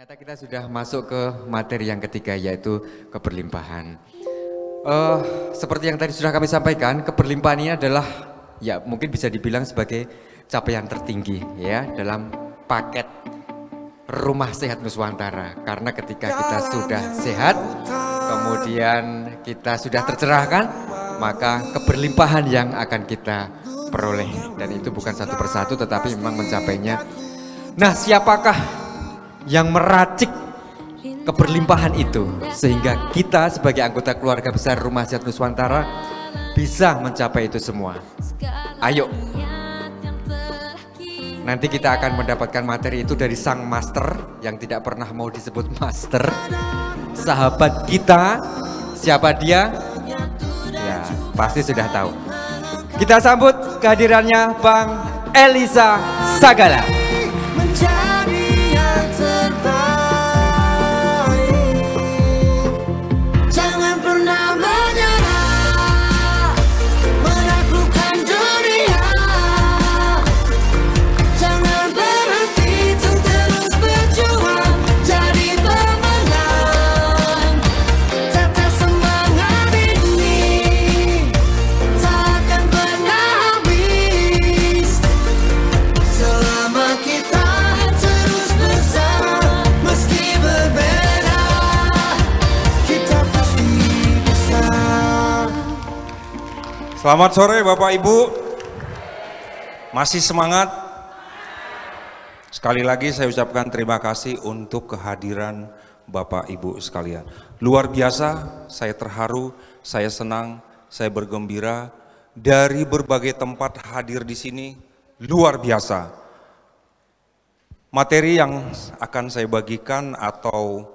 Ternyata kita sudah masuk ke materi yang ketiga, yaitu keberlimpahan. Seperti yang tadi sudah kami sampaikan, keberlimpahan ini adalah ya mungkin bisa dibilang sebagai capaian tertinggi ya dalam paket Rumah Sehat Nuswantara. Karena ketika kita sudah sehat, kemudian kita sudah tercerahkan, maka keberlimpahan yang akan kita peroleh, dan itu bukan satu persatu tetapi memang mencapainya. Nah, siapakah yang meracik keberlimpahan itu sehingga kita sebagai anggota keluarga besar Rumah Sehat Nuswantara bisa mencapai itu semua? Ayo, nanti kita akan mendapatkan materi itu dari sang master yang tidak pernah mau disebut master, sahabat kita. Siapa dia? Ya, pasti sudah tahu. Kita sambut kehadirannya Bang Elisa Sagala. Selamat sore Bapak Ibu, masih semangat? Sekali lagi saya ucapkan terima kasih untuk kehadiran Bapak Ibu sekalian. Luar biasa, saya terharu, saya senang, saya bergembira dari berbagai tempat hadir di sini, luar biasa. Materi yang akan saya bagikan atau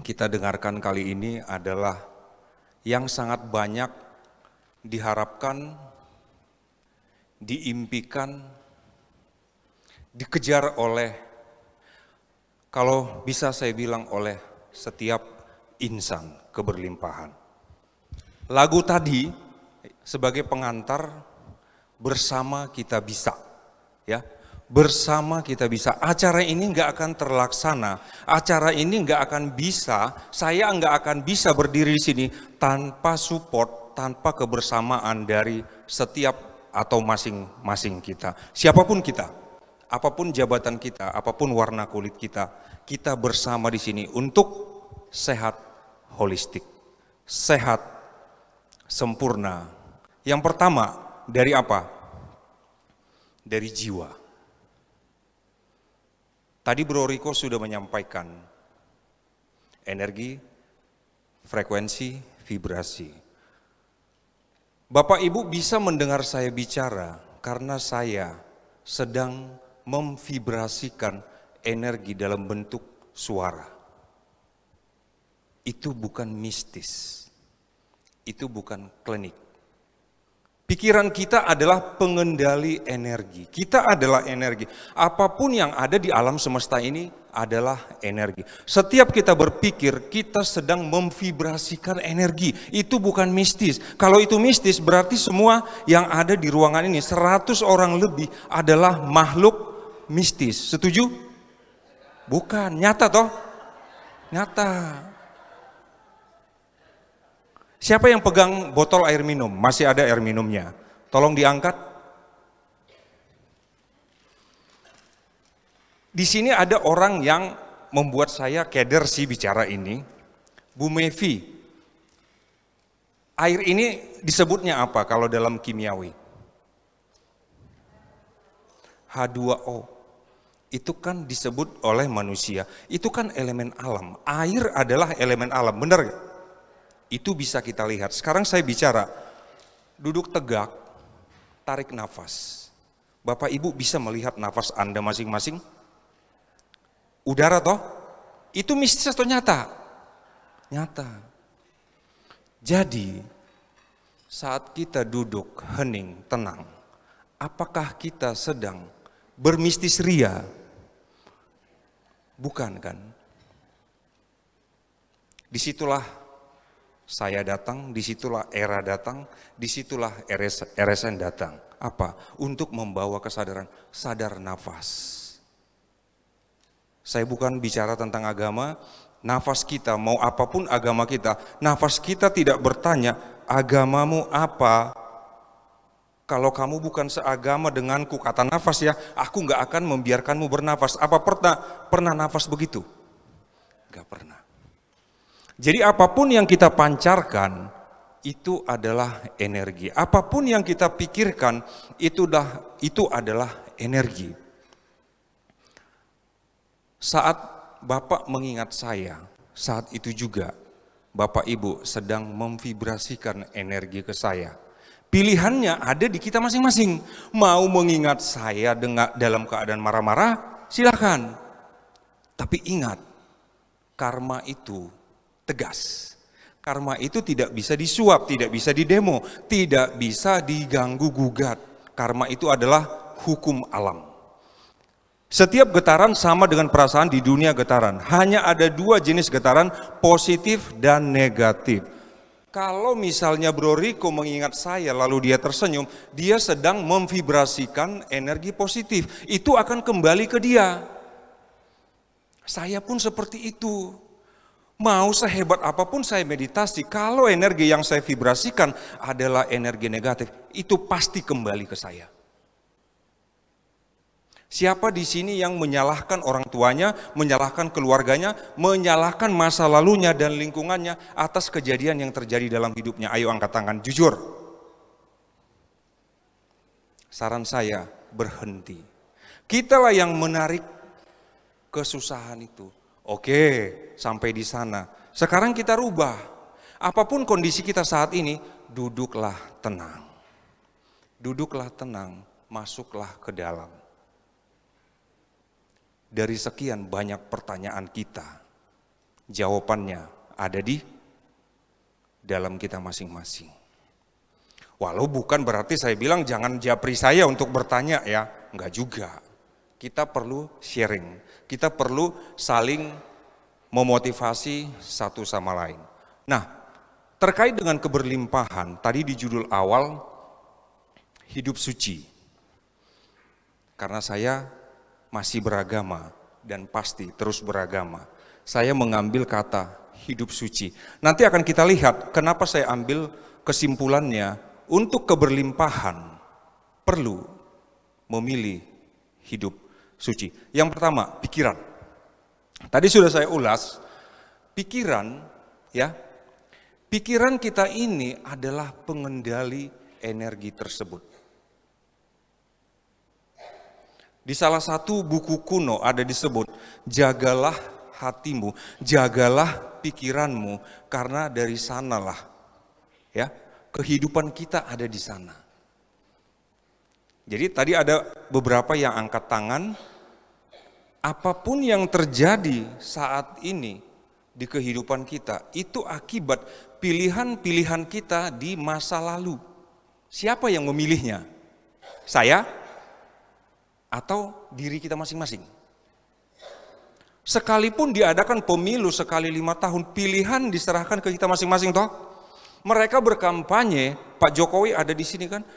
kita dengarkan kali ini adalah yang sangat banyak diharapkan, diimpikan, dikejar oleh, kalau bisa saya bilang oleh setiap insan keberlimpahan. Lagu tadi sebagai pengantar, bersama kita bisa, ya. Bersama kita bisa. Acara ini nggak akan terlaksana, acara ini nggak akan bisa, saya nggak akan bisa berdiri di sini tanpa support, tanpa kebersamaan dari setiap atau masing-masing kita. Siapapun kita, apapun jabatan kita, apapun warna kulit kita, kita bersama di sini untuk sehat holistik, sehat sempurna. Yang pertama dari apa? Dari jiwa. Tadi Bro Riko sudah menyampaikan energi, frekuensi, vibrasi. Bapak Ibu bisa mendengar saya bicara karena saya sedang memvibrasikan energi dalam bentuk suara. Itu bukan mistis, itu bukan klinik. Pikiran kita adalah pengendali energi. Kita adalah energi. Apapun yang ada di alam semesta ini adalah energi. Setiap kita berpikir, kita sedang memvibrasikan energi. Itu bukan mistis. Kalau itu mistis, berarti semua yang ada di ruangan ini, 100 orang lebih adalah makhluk mistis. Setuju? Bukan. Nyata toh? Nyata. Siapa yang pegang botol air minum? Masih ada air minumnya. Tolong diangkat. Di sini ada orang yang membuat saya keder sih bicara ini. Bu Mevi. Air ini disebutnya apa kalau dalam kimiawi? H2O. Itu kan disebut oleh manusia. Itu kan elemen alam. Air adalah elemen alam, benar gak? Itu bisa kita lihat. Sekarang saya bicara, duduk tegak, tarik nafas. Bapak Ibu bisa melihat nafas Anda masing-masing? Udara toh? Itu mistis atau nyata? Nyata. Jadi, saat kita duduk hening, tenang, apakah kita sedang bermistis ria? Bukan kan? Disitulah saya datang, disitulah era datang, disitulah RSN datang. Apa? Untuk membawa kesadaran, sadar nafas. Saya bukan bicara tentang agama, nafas kita, mau apapun agama kita, nafas kita tidak bertanya, agamamu apa? Kalau kamu bukan seagama denganku, kata nafas ya, aku nggak akan membiarkanmu bernafas. Apa pernah nafas begitu? Nggak pernah. Jadi apapun yang kita pancarkan, itu adalah energi. Apapun yang kita pikirkan, itu adalah energi. Saat Bapak mengingat saya, saat itu juga Bapak Ibu sedang memvibrasikan energi ke saya. Pilihannya ada di kita masing-masing. Mau mengingat saya dalam keadaan marah-marah, silakan. Tapi ingat, karma itu tegas. Karma itu tidak bisa disuap, tidak bisa didemo, tidak bisa diganggu gugat. Karma itu adalah hukum alam. Setiap getaran sama dengan perasaan di dunia getaran. Hanya ada dua jenis getaran, positif dan negatif. Kalau misalnya Bro Riko mengingat saya lalu dia tersenyum, dia sedang memvibrasikan energi positif. Itu akan kembali ke dia. Saya pun seperti itu. Mau sehebat apapun saya meditasi, kalau energi yang saya vibrasikan adalah energi negatif, itu pasti kembali ke saya. Siapa di sini yang menyalahkan orang tuanya, menyalahkan keluarganya, menyalahkan masa lalunya dan lingkungannya atas kejadian yang terjadi dalam hidupnya? Ayo angkat tangan, jujur. Saran saya, berhenti. Kitalah yang menarik kesusahan itu. Oke, sampai di sana. Sekarang kita rubah. Apapun kondisi kita saat ini, duduklah tenang. Duduklah tenang, masuklah ke dalam. Dari sekian banyak pertanyaan kita, jawabannya ada di dalam kita masing-masing. Walau bukan berarti saya bilang jangan japri saya untuk bertanya ya, enggak juga. Kita perlu sharing, kita perlu saling memotivasi satu sama lain. Nah, terkait dengan keberlimpahan, tadi di judul awal, hidup suci. Karena saya masih beragama dan pasti terus beragama, saya mengambil kata hidup suci. Nanti akan kita lihat kenapa saya ambil kesimpulannya, untuk keberlimpahan perlu memilih hidup suci. Yang pertama, pikiran. Tadi sudah saya ulas, pikiran ya. Pikiran kita ini adalah pengendali energi tersebut. Di salah satu buku kuno ada disebut, jagalah hatimu, jagalah pikiranmu, karena dari sanalah ya kehidupan kita ada di sana. Jadi tadi ada beberapa yang angkat tangan, apapun yang terjadi saat ini di kehidupan kita, itu akibat pilihan-pilihan kita di masa lalu. Siapa yang memilihnya? Saya? Atau diri kita masing-masing? Sekalipun diadakan pemilu sekali 5 tahun, pilihan diserahkan ke kita masing-masing toh. Mereka berkampanye, Pak Jokowi ada di sini kan?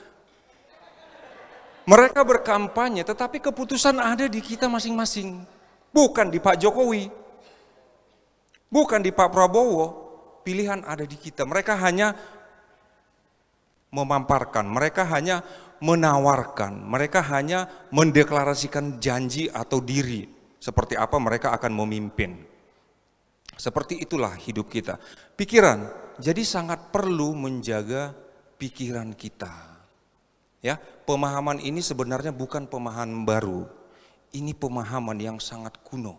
Mereka berkampanye, tetapi keputusan ada di kita masing-masing. Bukan di Pak Jokowi, bukan di Pak Prabowo, pilihan ada di kita. Mereka hanya memamparkan, mereka hanya menawarkan, mereka hanya mendeklarasikan janji atau diri, seperti apa mereka akan memimpin. Seperti itulah hidup kita. Pikiran, jadi sangat perlu menjaga pikiran kita. Ya, pemahaman ini sebenarnya bukan pemahaman baru. Ini pemahaman yang sangat kuno.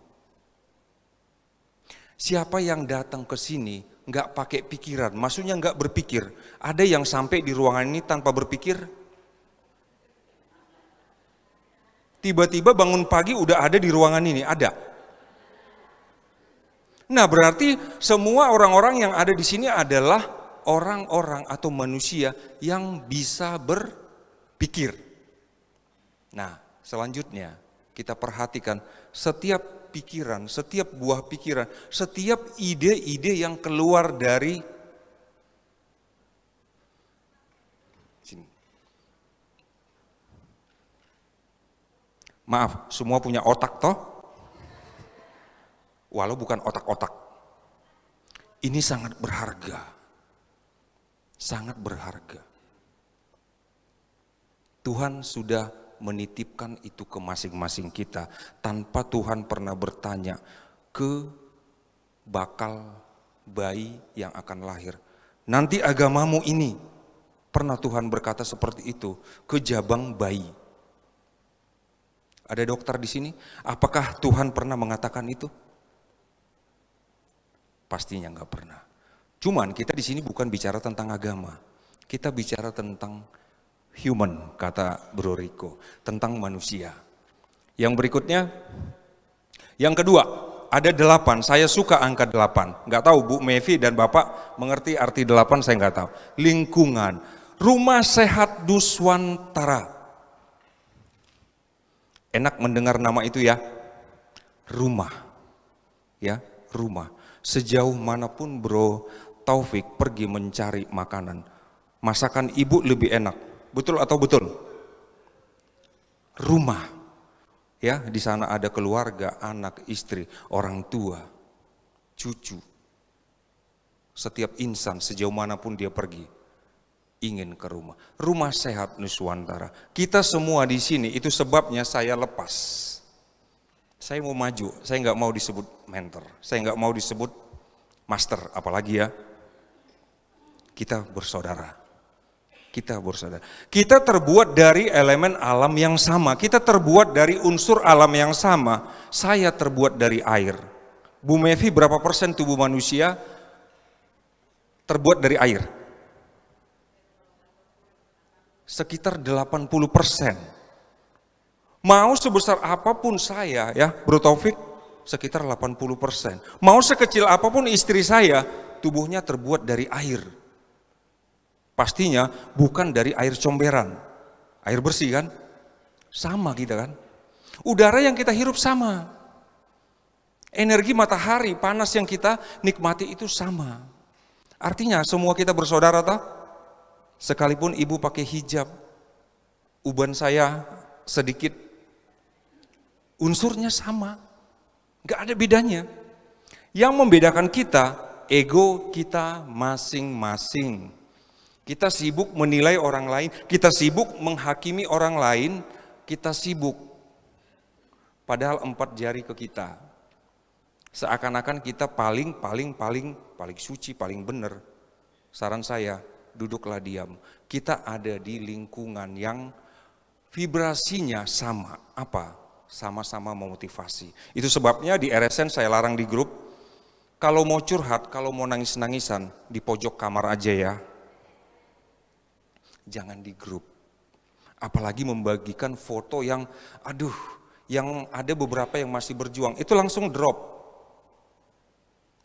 Siapa yang datang ke sini nggak pakai pikiran, maksudnya nggak berpikir. Ada yang sampai di ruangan ini tanpa berpikir? Tiba-tiba bangun pagi udah ada di ruangan ini, ada. Nah, berarti semua orang-orang yang ada di sini adalah orang-orang atau manusia yang bisa berpikir. Nah, selanjutnya kita perhatikan setiap pikiran, setiap buah pikiran, setiap ide-ide yang keluar dari sini. Maaf, semua punya otak toh? walau bukan otak-otak. Ini sangat berharga. Sangat berharga. Tuhan sudah menitipkan itu ke masing-masing kita tanpa Tuhan pernah bertanya ke bakal bayi yang akan lahir. Nanti agamamu ini, pernah Tuhan berkata seperti itu ke jabang bayi. Ada dokter di sini, apakah Tuhan pernah mengatakan itu? Pastinya nggak pernah. Cuman kita di sini bukan bicara tentang agama, kita bicara tentang human, kata Bro Riko, tentang manusia. Yang berikutnya, yang kedua, ada 8, saya suka angka 8. Nggak tahu Bu Mevi dan Bapak mengerti arti 8, saya nggak tahu. Lingkungan, rumah sehat Nuswantara. Enak mendengar nama itu ya, rumah. Ya, rumah. Sejauh manapun Bro Taufik pergi mencari makanan, masakan ibu lebih enak. Betul atau betul? Rumah. Ya, di sana ada keluarga, anak, istri, orang tua, cucu. Setiap insan sejauh manapun dia pergi ingin ke rumah. Rumah sehat Nuswantara. Kita semua di sini, itu sebabnya saya lepas. Saya mau maju, saya nggak mau disebut mentor, saya nggak mau disebut master, apalagi ya. Kita bersaudara. Kita bersaudara. Kita terbuat dari elemen alam yang sama. Kita terbuat dari unsur alam yang sama. Saya terbuat dari air. Bu Mevi, berapa persen tubuh manusia terbuat dari air? Sekitar 80%. Mau sebesar apapun saya, ya Bro Taufik, sekitar 80%. Mau sekecil apapun istri saya, tubuhnya terbuat dari air. Pastinya bukan dari air comberan. Air bersih kan? Sama kita kan? Udara yang kita hirup sama. Energi matahari, panas yang kita nikmati itu sama. Artinya semua kita bersaudara toh? Sekalipun ibu pakai hijab, uban saya sedikit, unsurnya sama. Gak ada bedanya. Yang membedakan kita, ego kita masing-masing. Kita sibuk menilai orang lain, kita sibuk menghakimi orang lain, kita sibuk. Padahal 4 jari ke kita. Seakan-akan kita paling suci, paling benar. Saran saya, duduklah diam. Kita ada di lingkungan yang vibrasinya sama. Apa? Sama-sama memotivasi. Itu sebabnya di RSN saya larang di grup. Kalau mau curhat, kalau mau nangis-nangisan, di pojok kamar aja ya. Jangan di grup. Apalagi membagikan foto yang yang ada beberapa yang masih berjuang, itu langsung drop.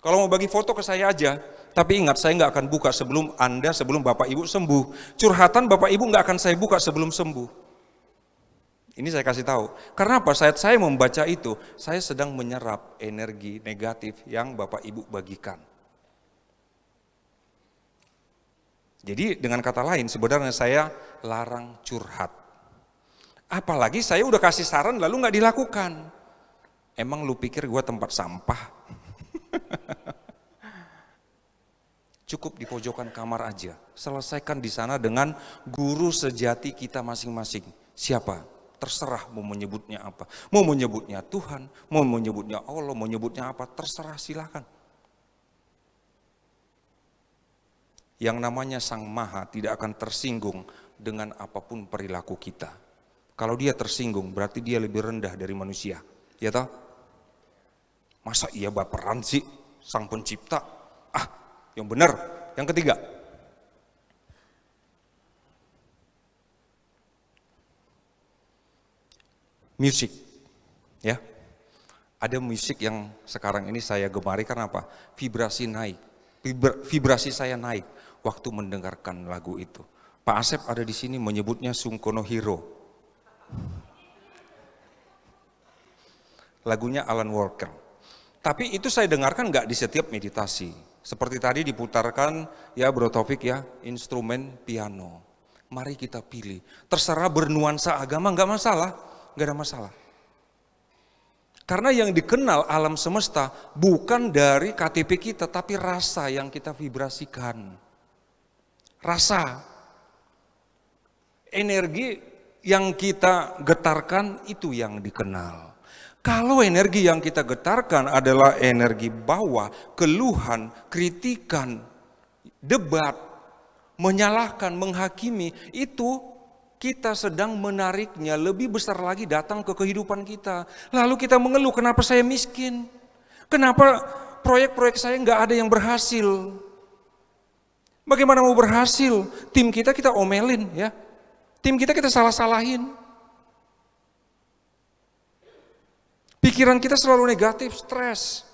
Kalau mau bagi foto ke saya aja, tapi ingat saya nggak akan buka sebelum Bapak Ibu sembuh. Curhatan Bapak Ibu nggak akan saya buka sebelum sembuh. Ini saya kasih tahu. Karena apa? Saat saya membaca itu, saya sedang menyerap energi negatif yang Bapak Ibu bagikan. Jadi dengan kata lain sebenarnya saya larang curhat. Apalagi saya udah kasih saran lalu nggak dilakukan. Emang lu pikir gua tempat sampah? Cukup di pojokan kamar aja. Selesaikan di sana dengan guru sejati kita masing-masing. Siapa? Terserah mau menyebutnya apa. Mau menyebutnya Tuhan, mau menyebutnya Allah, mau menyebutnya apa, terserah silakan. Yang namanya Sang Maha tidak akan tersinggung dengan apapun perilaku kita. Kalau dia tersinggung berarti dia lebih rendah dari manusia. Ya toh? Masa iya baperan sih Sang Pencipta? Yang benar. Yang ketiga. Musik. Ya. Ada musik yang sekarang ini saya gemari karena apa? Vibrasi naik. Vibrasi saya naik waktu mendengarkan lagu itu. Pak Asep ada di sini menyebutnya Sungkono Hero. Lagunya Alan Walker. Tapi itu saya dengarkan nggak di setiap meditasi. Seperti tadi diputarkan ya Bro Taufik ya, instrumen piano. Mari kita pilih. Terserah bernuansa agama nggak masalah, nggak ada masalah. Karena yang dikenal alam semesta bukan dari KTP kita, tapi rasa yang kita vibrasikan. Rasa. Energi yang kita getarkan itu yang dikenal. Kalau energi yang kita getarkan adalah energi bawah, keluhan, kritikan, debat, menyalahkan, menghakimi, itu kita sedang menariknya lebih besar lagi datang ke kehidupan kita. Lalu kita mengeluh, kenapa saya miskin? Kenapa proyek-proyek saya nggak ada yang berhasil? Bagaimana mau berhasil? Tim kita omelin ya. Tim kita salah-salahin. Pikiran kita selalu negatif, stres.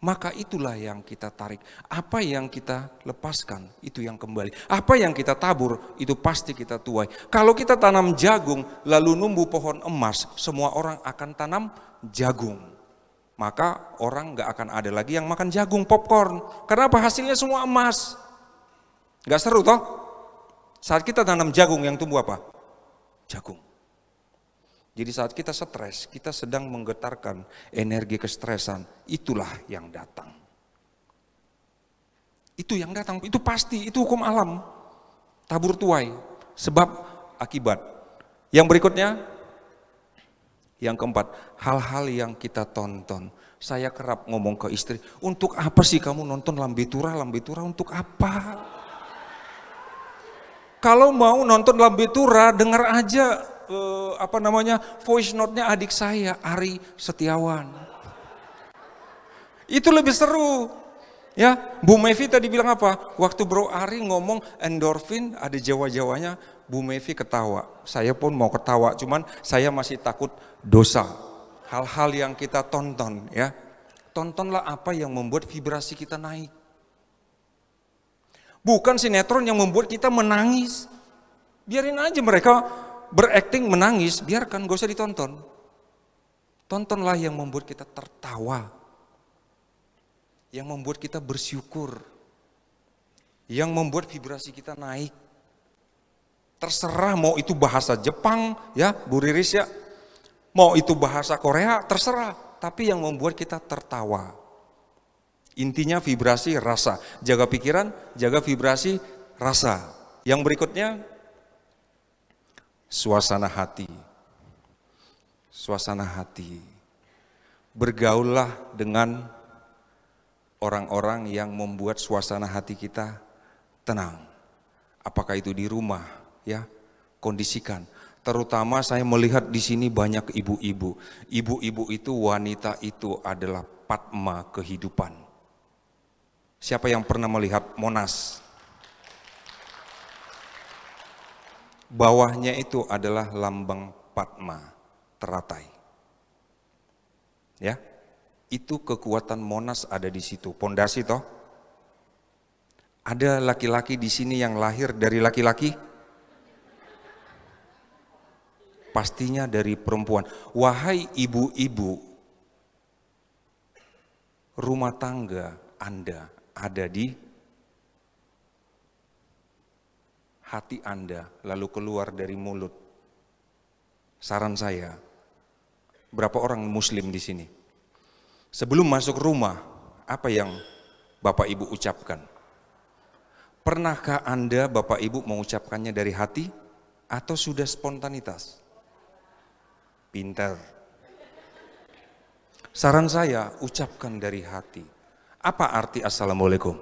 Maka itulah yang kita tarik. Apa yang kita lepaskan, itu yang kembali. Apa yang kita tabur, itu pasti kita tuai. Kalau kita tanam jagung, lalu numbuh pohon emas, semua orang akan tanam jagung. Maka orang gak akan ada lagi yang makan jagung, popcorn. Karena apa? Hasilnya semua emas. Gak seru toh? Saat kita tanam jagung, yang tumbuh apa? Jagung. Jadi saat kita stres, kita sedang menggetarkan energi kestresan, itulah yang datang. Itu yang datang, itu pasti, itu hukum alam. Tabur tuai, sebab akibat. Yang berikutnya, yang keempat, hal-hal yang kita tonton. Saya kerap ngomong ke istri, untuk apa sih kamu nonton Lambe Tura untuk apa? Kalau mau nonton Lambe Tura, dengar aja voice note-nya adik saya, Ari Setiawan. Itu lebih seru. Ya, Bu Mevi tadi bilang apa? Waktu Bro Ari ngomong endorfin, ada Jawa-Jawanya, Bu Mevi ketawa. Saya pun mau ketawa, cuman saya masih takut dosa. Hal-hal yang kita tonton ya. Tontonlah apa yang membuat vibrasi kita naik. Bukan sinetron yang membuat kita menangis. Biarin aja mereka berakting menangis, biarkan, gak usah ditonton. Tontonlah yang membuat kita tertawa, yang membuat kita bersyukur, yang membuat vibrasi kita naik. Terserah mau itu bahasa Jepang ya, Bu Riris ya, mau itu bahasa Korea, terserah. Tapi yang membuat kita tertawa. Intinya vibrasi rasa, jaga pikiran, jaga vibrasi rasa. Yang berikutnya, suasana hati. Suasana hati. Bergaullah dengan orang-orang yang membuat suasana hati kita tenang. Apakah itu di rumah, ya? Kondisikan. Terutama saya melihat di sini banyak ibu-ibu. Ibu-ibu itu, wanita itu adalah Padma kehidupan. Siapa yang pernah melihat Monas? Bawahnya itu adalah lambang Padma, teratai. Ya, itu kekuatan Monas ada di situ. Pondasi toh. Ada laki-laki di sini yang lahir dari laki-laki? Pastinya dari perempuan. Wahai ibu-ibu, rumah tangga Anda ada di hati Anda, lalu keluar dari mulut. Saran saya, berapa orang muslim di sini? Sebelum masuk rumah, apa yang Bapak Ibu ucapkan? Pernahkah Anda, Bapak Ibu, mengucapkannya dari hati atau sudah spontanitas? Pintar. Saran saya, ucapkan dari hati. Apa arti Assalamualaikum?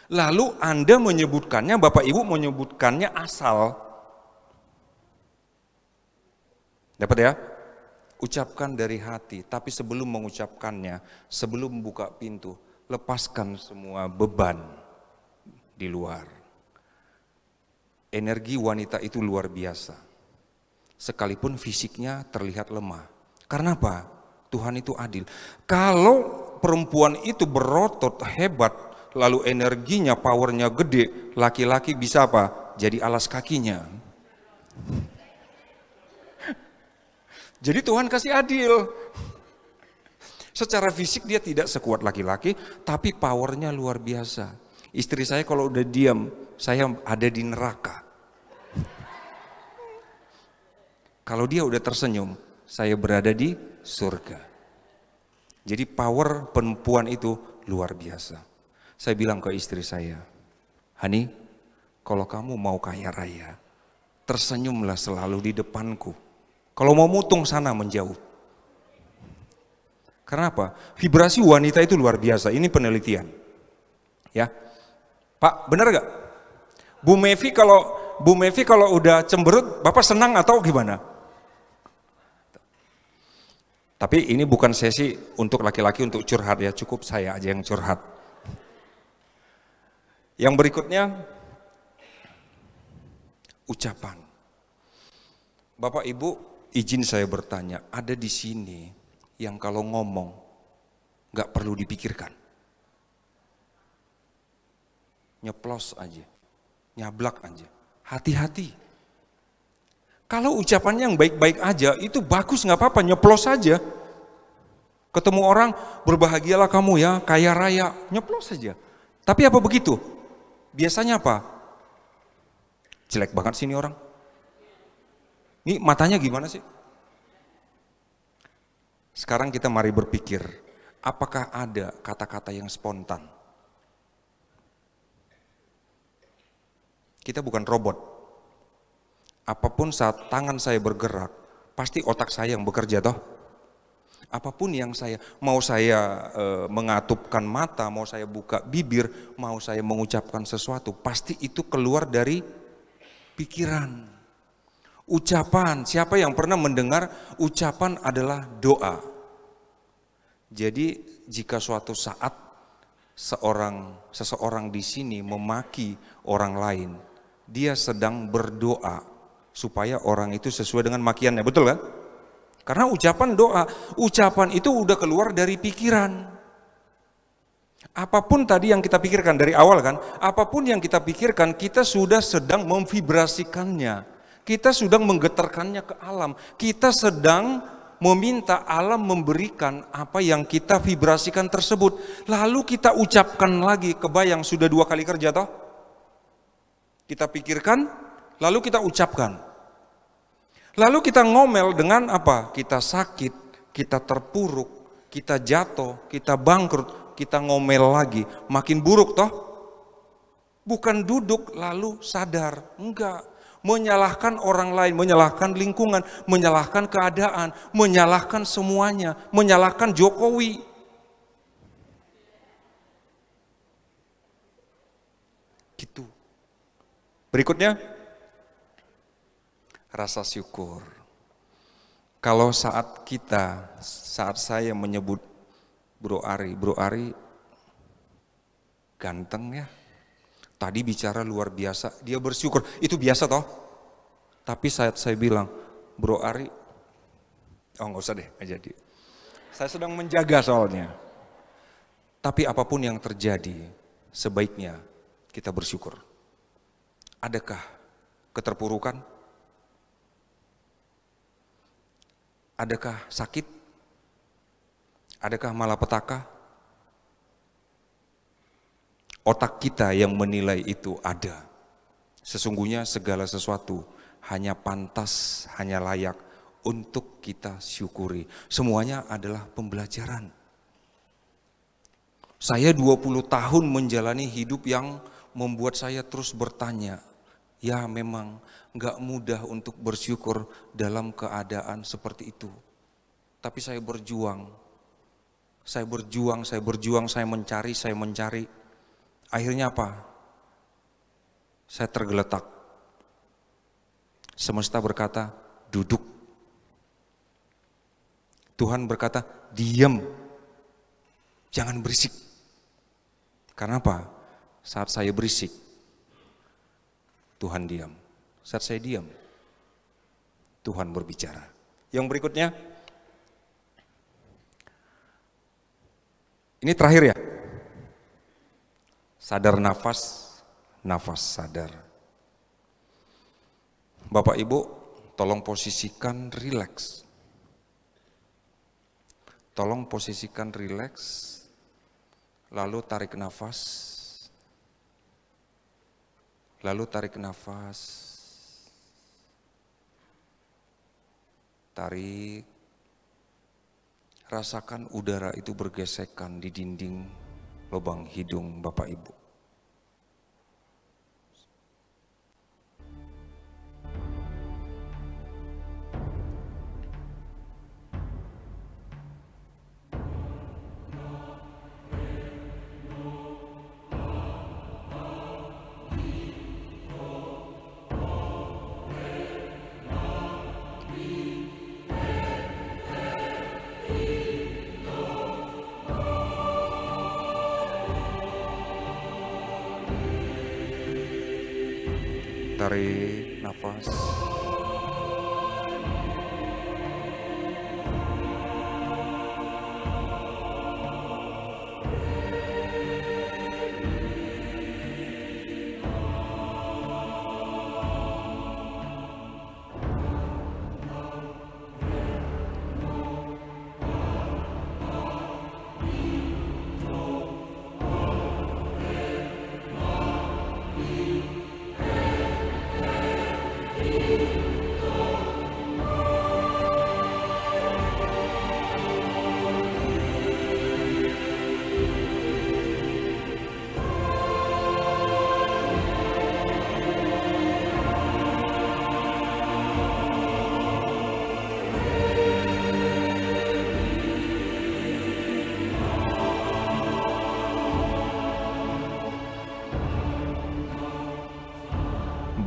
Lalu Anda menyebutkannya, Bapak Ibu menyebutkannya asal. Dapat ya? Ucapkan dari hati, tapi sebelum mengucapkannya, sebelum buka pintu, lepaskan semua beban di luar. Energi wanita itu luar biasa. Sekalipun fisiknya terlihat lemah. Karena apa? Tuhan itu adil. Kalau perempuan itu berotot hebat, lalu energinya, powernya gede, laki-laki bisa apa? Jadi alas kakinya. Jadi Tuhan kasih adil. Secara fisik dia tidak sekuat laki-laki, tapi powernya luar biasa. Istri saya kalau udah diam, saya ada di neraka. Kalau dia udah tersenyum, saya berada di surga. Jadi power perempuan itu luar biasa. Saya bilang ke istri saya, Hani, kalau kamu mau kaya raya, tersenyumlah selalu di depanku. Kalau mau mutung sana menjauh. Karena apa? Vibrasi wanita itu luar biasa. Ini penelitian. Ya, Pak, benar gak? Bu Mevi kalau udah cemberut, Bapak senang atau gimana? Tapi ini bukan sesi untuk laki-laki untuk curhat ya, cukup saya aja yang curhat. Yang berikutnya, ucapan. Bapak Ibu, izin saya bertanya, ada di sini yang kalau ngomong nggak perlu dipikirkan, nyeplos aja, nyablak aja, hati-hati. Kalau ucapannya yang baik-baik aja, itu bagus, nggak apa-apa, nyeplos aja. Ketemu orang, berbahagialah kamu ya, kaya raya, nyeplos aja. Tapi apa begitu? Biasanya apa? Jelek banget sih ini orang. Ini matanya gimana sih? Sekarang kita mari berpikir, apakah ada kata-kata yang spontan? Kita bukan robot. Apapun saat tangan saya bergerak, pasti otak saya yang bekerja toh. Apapun yang mau saya mengatupkan mata, mau saya buka bibir, mau saya mengucapkan sesuatu, pasti itu keluar dari pikiran. Ucapan, siapa yang pernah mendengar ucapan adalah doa. Jadi jika suatu saat seseorang di sini memaki orang lain, dia sedang berdoa supaya orang itu sesuai dengan makiannya, betul kan? Karena ucapan doa, ucapan itu udah keluar dari pikiran. Apapun tadi yang kita pikirkan dari awal kan, apapun yang kita pikirkan, kita sudah sedang memvibrasikannya. Kita sedang menggetarkannya ke alam. Kita sedang meminta alam memberikan apa yang kita vibrasikan tersebut. Lalu kita ucapkan lagi, kebayang sudah 2 kali kerja toh? Kita pikirkan, lalu kita ucapkan. Lalu kita ngomel dengan apa? Kita sakit, kita terpuruk, kita jatuh, kita bangkrut, kita ngomel lagi. Makin buruk toh? Bukan duduk lalu sadar, enggak. Menyalahkan orang lain, menyalahkan lingkungan, menyalahkan keadaan, menyalahkan semuanya, menyalahkan Jokowi. Gitu. Berikutnya, rasa syukur. Kalau saat saya menyebut Bro Ari ganteng ya. Tadi bicara luar biasa, dia bersyukur, itu biasa toh. Tapi saat saya bilang, Bro Ari, oh nggak usah deh, nggak jadi. Saya sedang menjaga soalnya. Tapi apapun yang terjadi, sebaiknya kita bersyukur. Adakah keterpurukan? Adakah sakit? Adakah malapetaka? Otak kita yang menilai itu ada. Sesungguhnya segala sesuatu hanya pantas, hanya layak untuk kita syukuri. Semuanya adalah pembelajaran. Saya 20 tahun menjalani hidup yang membuat saya terus bertanya. Ya memang gak mudah untuk bersyukur dalam keadaan seperti itu. Tapi saya berjuang. Saya mencari. Akhirnya apa? Saya tergeletak. Semesta berkata, duduk. Tuhan berkata, diam. Jangan berisik. Karena apa? Saat saya berisik, Tuhan diam. Saat saya diam, Tuhan berbicara. Yang berikutnya, ini terakhir ya. Sadar nafas, nafas sadar. Bapak Ibu, tolong posisikan rileks. Tolong posisikan rileks, lalu tarik nafas. Lalu tarik nafas. Tarik, rasakan udara itu bergesekan di dinding lubang hidung Bapak Ibu. Tarik nafas.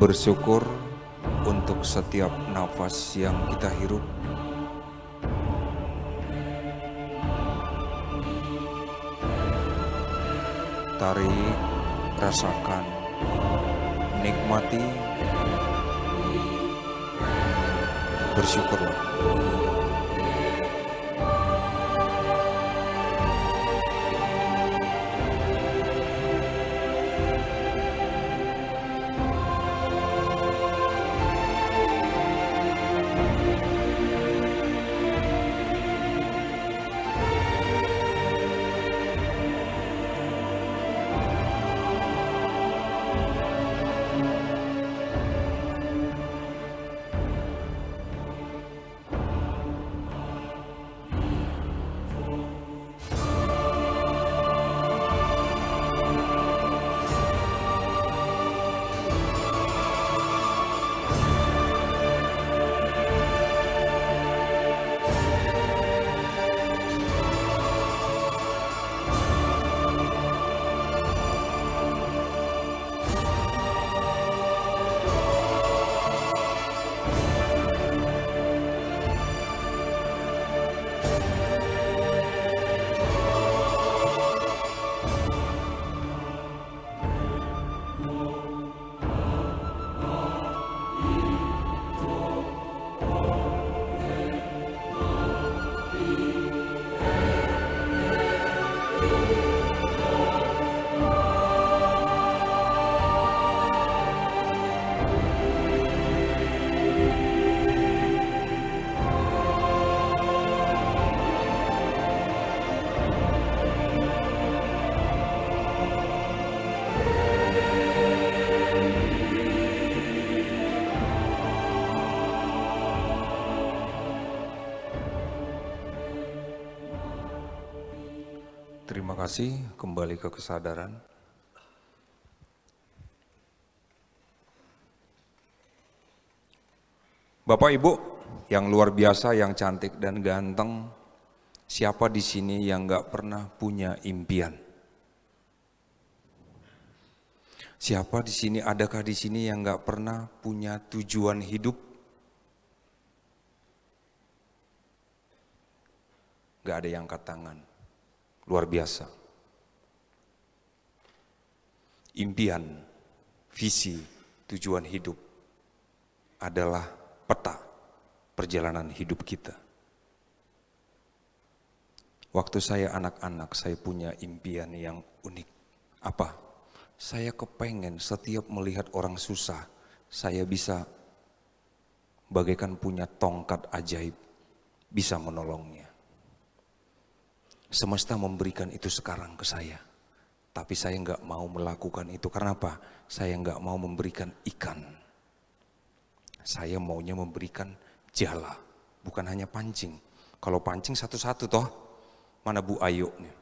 Bersyukur untuk setiap nafas yang kita hirup. Tarik, rasakan, nikmati, bersyukurlah. Terima kasih, kembali ke kesadaran. Bapak Ibu yang luar biasa, yang cantik dan ganteng, siapa di sini yang gak pernah punya impian? Siapa di sini, adakah di sini yang gak pernah punya tujuan hidup? Gak ada yang angkat tangan. Luar biasa. Impian, visi, tujuan hidup adalah peta perjalanan hidup kita. Waktu saya anak-anak, saya punya impian yang unik. Apa? Saya kepengen setiap melihat orang susah, saya bisa bagaikan punya tongkat ajaib, bisa menolongnya. Semesta memberikan itu sekarang ke saya, tapi saya nggak mau melakukan itu. Karena apa? Saya nggak mau memberikan ikan. Saya maunya memberikan jala, bukan hanya pancing. Kalau pancing satu-satu toh, mana Bu Ayu nih.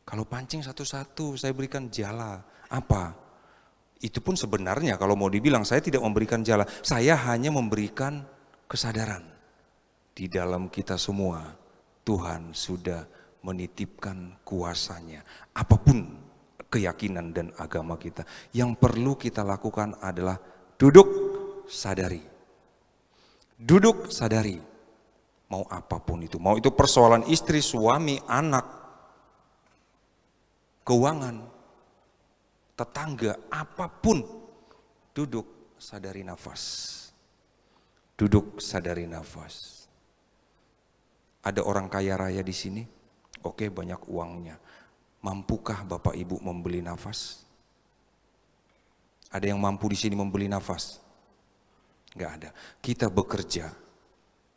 Kalau pancing satu-satu, saya berikan jala. Apa? Itu pun sebenarnya kalau mau dibilang saya tidak memberikan jala. Saya hanya memberikan kesadaran. Di dalam kita semua, Tuhan sudah menitipkan kuasanya. Apapun keyakinan dan agama kita. Yang perlu kita lakukan adalah duduk sadari. Duduk sadari. Mau apapun itu. Mau itu persoalan istri, suami, anak, keuangan, tetangga, apapun, duduk sadari nafas. Duduk sadari nafas. Ada orang kaya raya di sini? Oke, banyak uangnya. Mampukah Bapak Ibu membeli nafas? Ada yang mampu di sini membeli nafas? Enggak ada. Kita bekerja,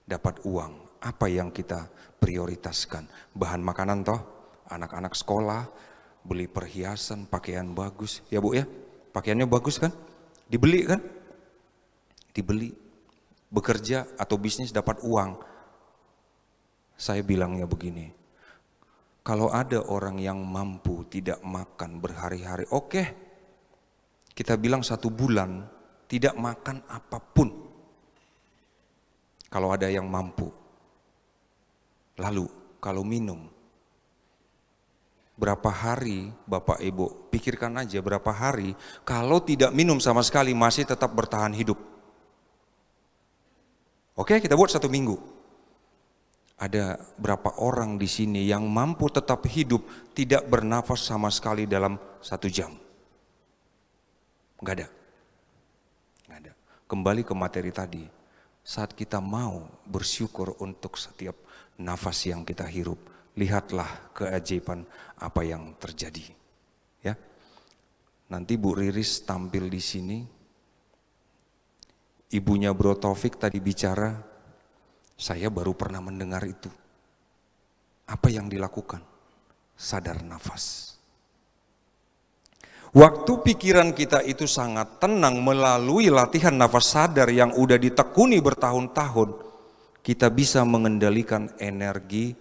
dapat uang. Apa yang kita prioritaskan? Bahan makanan toh? Anak-anak sekolah, beli perhiasan, pakaian bagus. Ya Bu ya, pakaiannya bagus kan? Dibeli kan? Dibeli. Bekerja atau bisnis dapat uang. Saya bilangnya begini, kalau ada orang yang mampu tidak makan berhari-hari, oke. Kita bilang 1 bulan tidak makan apapun. Kalau ada yang mampu. Lalu kalau minum, berapa hari Bapak Ibu, pikirkan aja berapa hari kalau tidak minum sama sekali masih tetap bertahan hidup. Oke, kita buat 1 minggu. Ada berapa orang di sini yang mampu tetap hidup tidak bernafas sama sekali dalam 1 jam? Enggak ada. Enggak ada. Kembali ke materi tadi. Saat kita mau bersyukur untuk setiap nafas yang kita hirup, lihatlah keajaiban apa yang terjadi. Ya. Nanti Bu Riris tampil di sini. Ibunya Bro Taufik tadi bicara, saya baru pernah mendengar itu. Apa yang dilakukan? Sadar nafas. Waktu pikiran kita itu sangat tenang melalui latihan nafas sadar yang udah ditekuni bertahun-tahun, kita bisa mengendalikan energi.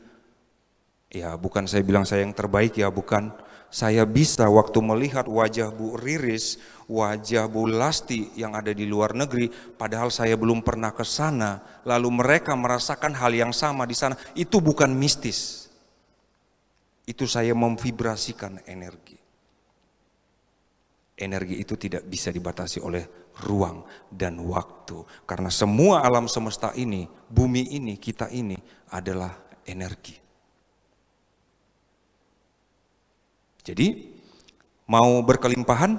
Ya bukan saya bilang saya yang terbaik ya, bukan. Saya bisa waktu melihat wajah Bu Riris, wajah Bu Lasti yang ada di luar negeri, padahal saya belum pernah ke sana, lalu mereka merasakan hal yang sama di sana. Itu bukan mistis. Itu saya memvibrasikan energi. Energi itu tidak bisa dibatasi oleh ruang dan waktu. Karena semua alam semesta ini, bumi ini, kita ini adalah energi. Jadi mau berkelimpahan,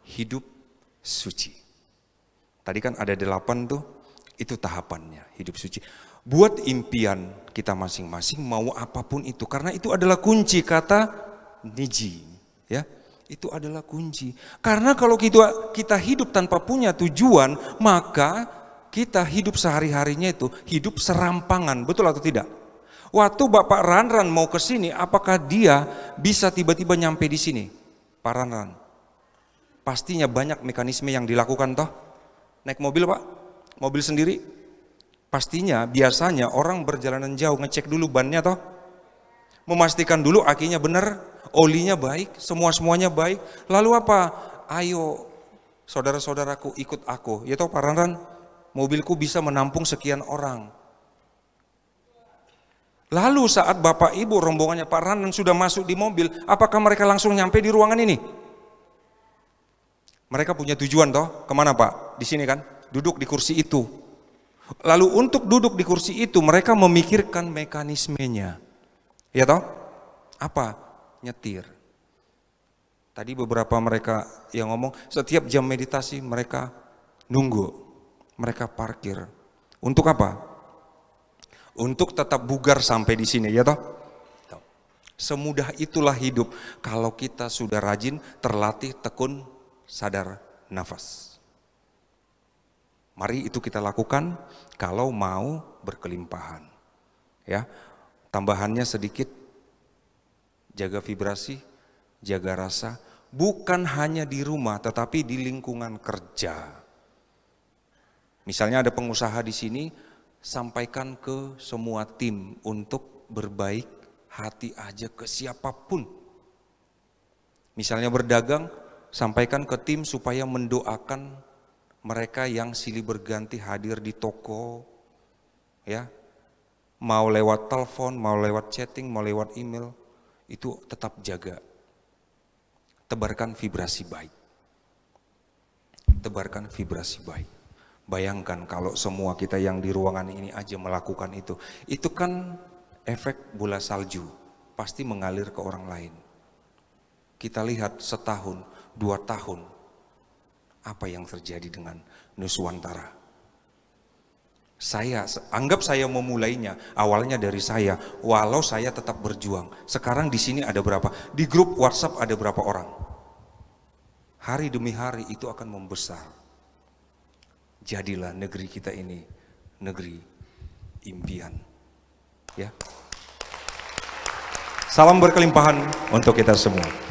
hidup suci. Tadi kan ada 8 tuh, itu tahapannya hidup suci. Buat impian kita masing-masing mau apapun itu, karena itu adalah kunci kata niji, ya. Itu adalah kunci. Karena kalau kita hidup tanpa punya tujuan, maka kita hidup sehari-harinya itu hidup serampangan, betul atau tidak? Waktu Bapak Ranran mau ke sini, apakah dia bisa tiba-tiba nyampe di sini? Pak Ranran, pastinya banyak mekanisme yang dilakukan toh. Naik mobil Pak, mobil sendiri. Pastinya biasanya orang berjalanan jauh ngecek dulu bannya toh. Memastikan dulu akinya benar, olinya baik, semuanya baik. Lalu apa? Ayo saudara-saudaraku ikut aku. Ya toh Pak Ranran, mobilku bisa menampung sekian orang. Lalu saat Bapak Ibu rombongannya Pak Randan sudah masuk di mobil, apakah mereka langsung nyampe di ruangan ini? Mereka punya tujuan toh, kemana Pak? Di sini kan, duduk di kursi itu. Lalu untuk duduk di kursi itu mereka memikirkan mekanismenya. Ya toh? Apa? Nyetir. Tadi beberapa mereka yang ngomong, setiap jam meditasi mereka nunggu, mereka parkir. Untuk apa? Untuk tetap bugar sampai di sini, ya toh? Semudah itulah hidup kalau kita sudah rajin, terlatih, tekun, sadar nafas. Mari itu kita lakukan kalau mau berkelimpahan. Ya, tambahannya sedikit, jaga vibrasi, jaga rasa, bukan hanya di rumah tetapi di lingkungan kerja. Misalnya ada pengusaha di sini, sampaikan ke semua tim untuk berbaik hati aja ke siapapun. Misalnya berdagang, sampaikan ke tim supaya mendoakan mereka yang silih berganti hadir di toko, ya. Mau lewat telepon, mau lewat chatting, mau lewat email, itu tetap jaga. Tebarkan vibrasi baik. Tebarkan vibrasi baik. Bayangkan kalau semua kita yang di ruangan ini aja melakukan itu kan efek bola salju, pasti mengalir ke orang lain. Kita lihat setahun, 2 tahun, apa yang terjadi dengan Nuswantara. Anggap saya memulainya, awalnya dari saya, walau saya tetap berjuang. Sekarang di sini ada berapa? Di grup WhatsApp ada berapa orang? Hari demi hari itu akan membesar. Jadilah negeri kita ini negeri impian. Ya. Salam berkelimpahan untuk kita semua.